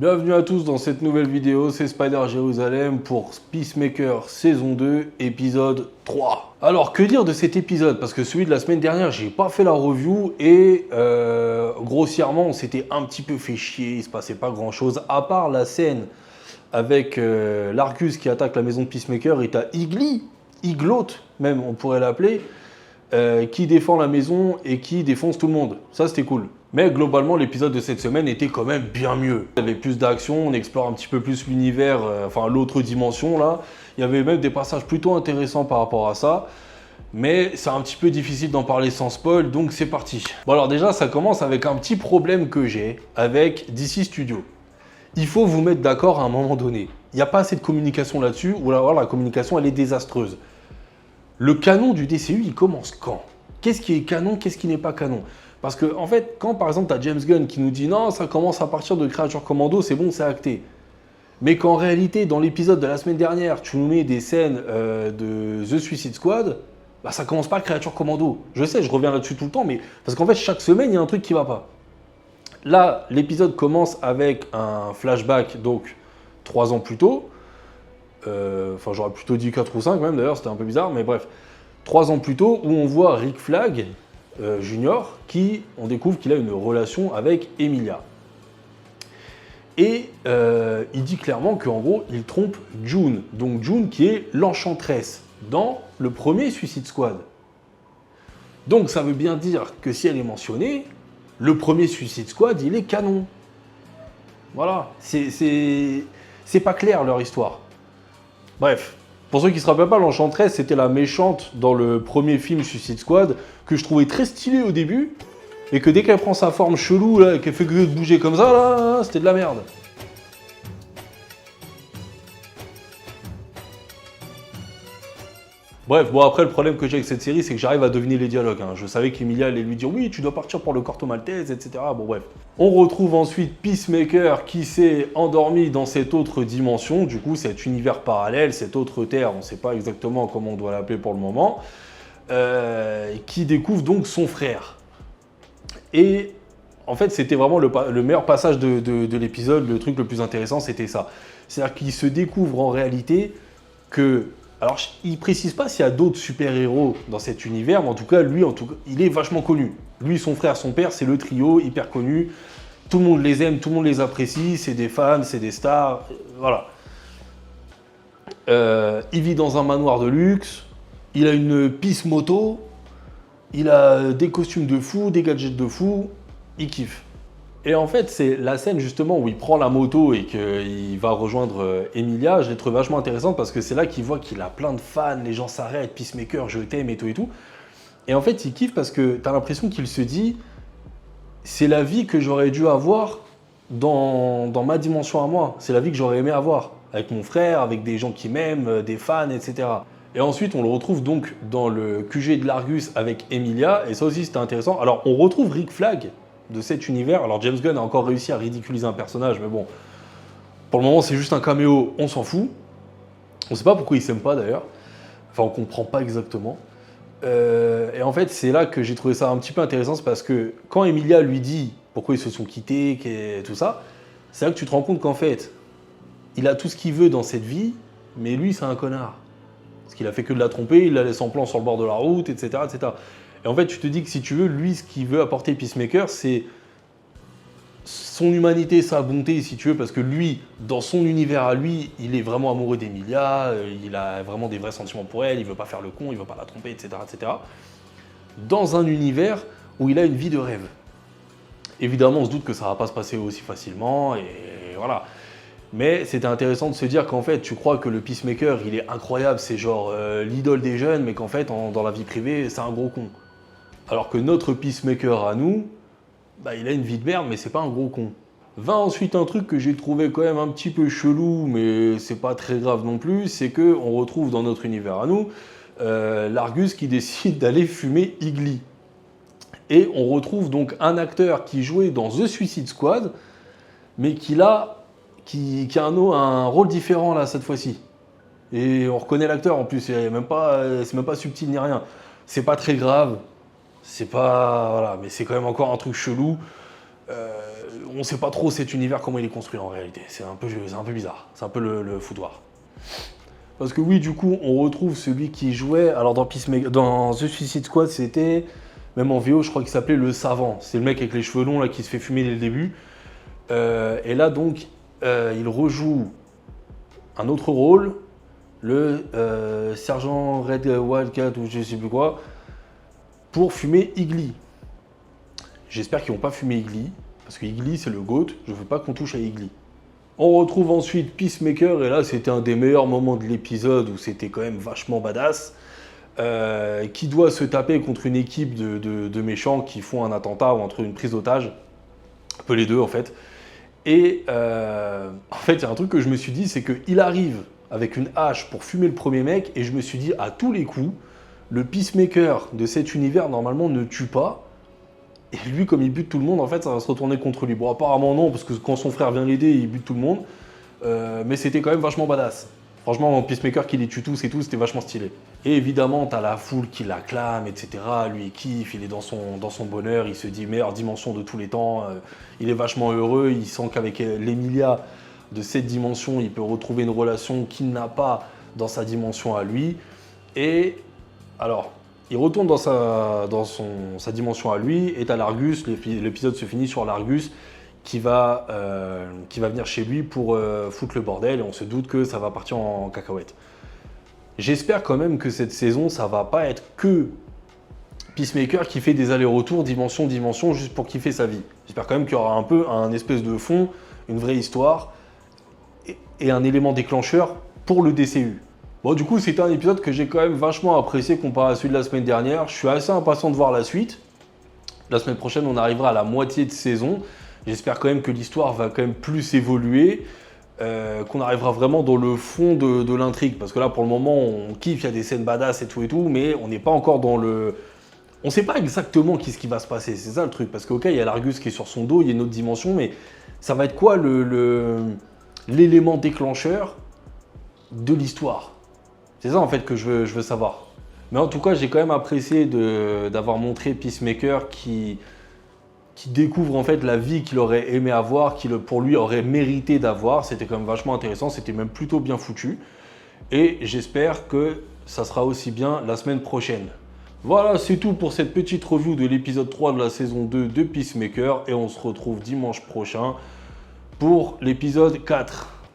Bienvenue à tous dans cette nouvelle vidéo, c'est Spider Jérusalem pour Peacemaker saison 2, épisode 3. Alors que dire de cet épisode? Parce que celui de la semaine dernière, j'ai pas fait la review et grossièrement on s'était un petit peu fait chier, il se passait pas grand chose, à part la scène avec l'Argus qui attaque la maison de Peacemaker et t'as Iglot même on pourrait l'appeler, qui défend la maison et qui défonce tout le monde. Ça c'était cool. Mais globalement, l'épisode de cette semaine était quand même bien mieux. Il y avait plus d'action, on explore un petit peu plus l'univers, enfin l'autre dimension là. Il y avait même des passages plutôt intéressants par rapport à ça. Mais c'est un petit peu difficile d'en parler sans spoil, donc c'est parti. Bon alors déjà, ça commence avec un petit problème que j'ai avec DC Studios. Il faut vous mettre d'accord à un moment donné. Il n'y a pas assez de communication là-dessus, ou alors la communication elle est désastreuse. Le canon du DCU, il commence quand? Qu'est-ce qui est canon, qu'est-ce qui n'est pas canon? Parce que, en fait, quand par exemple, tu as James Gunn qui nous dit non, ça commence à partir de Creature Commando, c'est bon, c'est acté. Mais qu'en réalité, dans l'épisode de la semaine dernière, tu nous mets des scènes de The Suicide Squad, bah ça commence pas Creature Commando. Je sais, je reviens là-dessus tout le temps, mais parce qu'en fait, chaque semaine, il y a un truc qui va pas. Là, l'épisode commence avec un flashback, donc 3 ans plus tôt. Enfin, j'aurais plutôt dit 4 ou 5 même, d'ailleurs, c'était un peu bizarre, mais bref. 3 ans plus tôt, où on voit Rick Flag, Junior, qui, on découvre qu'il a une relation avec Emilia. Et il dit clairement qu'en gros, il trompe June. Donc June qui est l'enchanteresse dans le premier Suicide Squad. Donc ça veut bien dire que si elle est mentionnée, le premier Suicide Squad, il est canon. Voilà, c'est pas clair leur histoire. Bref, pour ceux qui ne se rappellent pas, l'Enchantress, c'était la méchante dans le premier film Suicide Squad, que je trouvais très stylée au début, et que dès qu'elle prend sa forme chelou, là, qu'elle fait que de bouger comme ça, là, c'était de la merde. Bref, bon après le problème que j'ai avec cette série, c'est que j'arrive à deviner les dialogues. Je savais qu'Emilia allait lui dire oui, tu dois partir pour le Corto Maltese, etc. Bon bref. On retrouve ensuite Peacemaker qui s'est endormi dans cette autre dimension, du coup cet univers parallèle, cette autre terre, on ne sait pas exactement comment on doit l'appeler pour le moment, qui découvre donc son frère. Et en fait c'était vraiment le meilleur passage de l'épisode, le truc le plus intéressant c'était ça. C'est-à-dire qu'il se découvre en réalité que... Alors, il précise pas s'il y a d'autres super-héros dans cet univers, mais en tout cas, lui, il est vachement connu. Lui, son frère, son père, c'est le trio, hyper connu. Tout le monde les aime, tout le monde les apprécie, c'est des fans, c'est des stars, voilà. Il vit dans un manoir de luxe, il a une piste moto, il a des costumes de fou, des gadgets de fou, il kiffe. Et en fait, c'est la scène justement où il prend la moto et qu'il va rejoindre Emilia, je l'ai trouvé vachement intéressante parce que c'est là qu'il voit qu'il a plein de fans, les gens s'arrêtent, Peacemaker, je t'aime et tout et tout. Et en fait, il kiffe parce que t'as l'impression qu'il se dit, c'est la vie que j'aurais dû avoir dans ma dimension à moi, c'est la vie que j'aurais aimé avoir, avec mon frère, avec des gens qui m'aiment, des fans, etc. Et ensuite, on le retrouve donc dans le QG de l'Argus avec Emilia, et ça aussi c'était intéressant. Alors, on retrouve Rick Flag, de cet univers. Alors James Gunn a encore réussi à ridiculiser un personnage, mais bon, pour le moment c'est juste un caméo, on s'en fout. On sait pas pourquoi ils s'aiment pas d'ailleurs. Enfin, on comprend pas exactement. Et en fait, c'est là que j'ai trouvé ça un petit peu intéressant, c'est parce que quand Emilia lui dit pourquoi ils se sont quittés, tout ça, c'est là que tu te rends compte qu'en fait, il a tout ce qu'il veut dans cette vie, mais lui c'est un connard. Parce qu'il a fait que de la tromper, il la laisse en plan sur le bord de la route, etc., etc. Et en fait, tu te dis que si tu veux, lui, ce qu'il veut apporter Peacemaker, c'est son humanité, sa bonté, si tu veux, parce que lui, dans son univers à lui, il est vraiment amoureux d'Emilia, il a vraiment des vrais sentiments pour elle, il veut pas faire le con, il veut pas la tromper, etc., etc. Dans un univers où il a une vie de rêve. Évidemment, on se doute que ça va pas se passer aussi facilement, et voilà. Mais c'était intéressant de se dire qu'en fait, tu crois que le Peacemaker, il est incroyable, c'est genre l'idole des jeunes, mais qu'en fait, dans la vie privée, c'est un gros con. Alors que notre Peacemaker à nous, bah, il a une vie de merde, mais c'est pas un gros con. Va ensuite un truc que j'ai trouvé quand même un petit peu chelou, mais c'est pas très grave non plus, c'est qu'on retrouve dans notre univers à nous, l'Argus qui décide d'aller fumer Igly. Et on retrouve donc un acteur qui jouait dans The Suicide Squad, mais qui a un rôle différent là cette fois-ci. Et on reconnaît l'acteur en plus, c'est même pas subtil ni rien. C'est pas très grave. C'est pas. Voilà, mais c'est quand même encore un truc chelou. on sait pas trop cet univers, comment il est construit en réalité. C'est un peu bizarre. C'est un peu le foutoir. Parce que oui, du coup, on retrouve celui qui jouait. Alors dans The Suicide Squad, c'était. Même en VO, je crois qu'il s'appelait le Savant. C'est le mec avec les cheveux longs là, qui se fait fumer dès le début. Et là, donc, il rejoue un autre rôle, le sergent Red Wildcat ou je sais plus quoi, pour fumer Igly. J'espère qu'ils vont pas fumer Igly, parce que Igly c'est le GOAT, je veux pas qu'on touche à Igly. On retrouve ensuite Peacemaker, et là c'était un des meilleurs moments de l'épisode où c'était quand même vachement badass, qui doit se taper contre une équipe de méchants qui font un attentat ou entre une prise d'otage, un peu les deux en fait. Et en fait, il y a un truc que je me suis dit, c'est qu'il arrive avec une hache pour fumer le premier mec, et je me suis dit, à tous les coups, le Peacemaker de cet univers, normalement, ne tue pas. Et lui, comme il bute tout le monde, en fait, ça va se retourner contre lui. Bon, apparemment non, parce que quand son frère vient l'aider, il bute tout le monde. Mais c'était quand même vachement badass. Franchement, Peacemaker qui les tue tous et tout, c'était vachement stylé. Et évidemment, t'as la foule qui l'acclame, etc. Lui, il kiffe, il est dans son bonheur, il se dit meilleure dimension de tous les temps. Il est vachement heureux, il sent qu'avec l'Emilia de cette dimension, il peut retrouver une relation qu'il n'a pas dans sa dimension à lui. Et alors, il retourne dans sa dimension à lui, et t'as l'Argus, l'épisode se finit sur l'Argus, qui va venir chez lui pour foutre le bordel, et on se doute que ça va partir en cacahuète. J'espère quand même que cette saison, ça va pas être que Peacemaker qui fait des allers-retours dimension juste pour kiffer sa vie. J'espère quand même qu'il y aura un peu un espèce de fond, une vraie histoire, et un élément déclencheur pour le DCU. Bon, du coup, c'était un épisode que j'ai quand même vachement apprécié comparé à celui de la semaine dernière. Je suis assez impatient de voir la suite. La semaine prochaine, on arrivera à la moitié de saison. J'espère quand même que l'histoire va quand même plus évoluer, qu'on arrivera vraiment dans le fond de l'intrigue. Parce que là, pour le moment, on kiffe, il y a des scènes badass et tout, mais on n'est pas encore dans le... On ne sait pas exactement ce qui va se passer, c'est ça le truc. Parce que, ok, il y a l'Argus qui est sur son dos, il y a une autre dimension, mais ça va être quoi l'élément déclencheur de l'histoire? C'est ça, en fait, que je veux savoir. Mais en tout cas, j'ai quand même apprécié d'avoir montré Peacemaker qui découvre en fait la vie qu'il aurait aimé avoir, qu'il pour lui aurait mérité d'avoir. C'était quand même vachement intéressant, c'était même plutôt bien foutu. Et j'espère que ça sera aussi bien la semaine prochaine. Voilà, c'est tout pour cette petite review de l'épisode 3 de la saison 2 de Peacemaker. Et on se retrouve dimanche prochain pour l'épisode 4.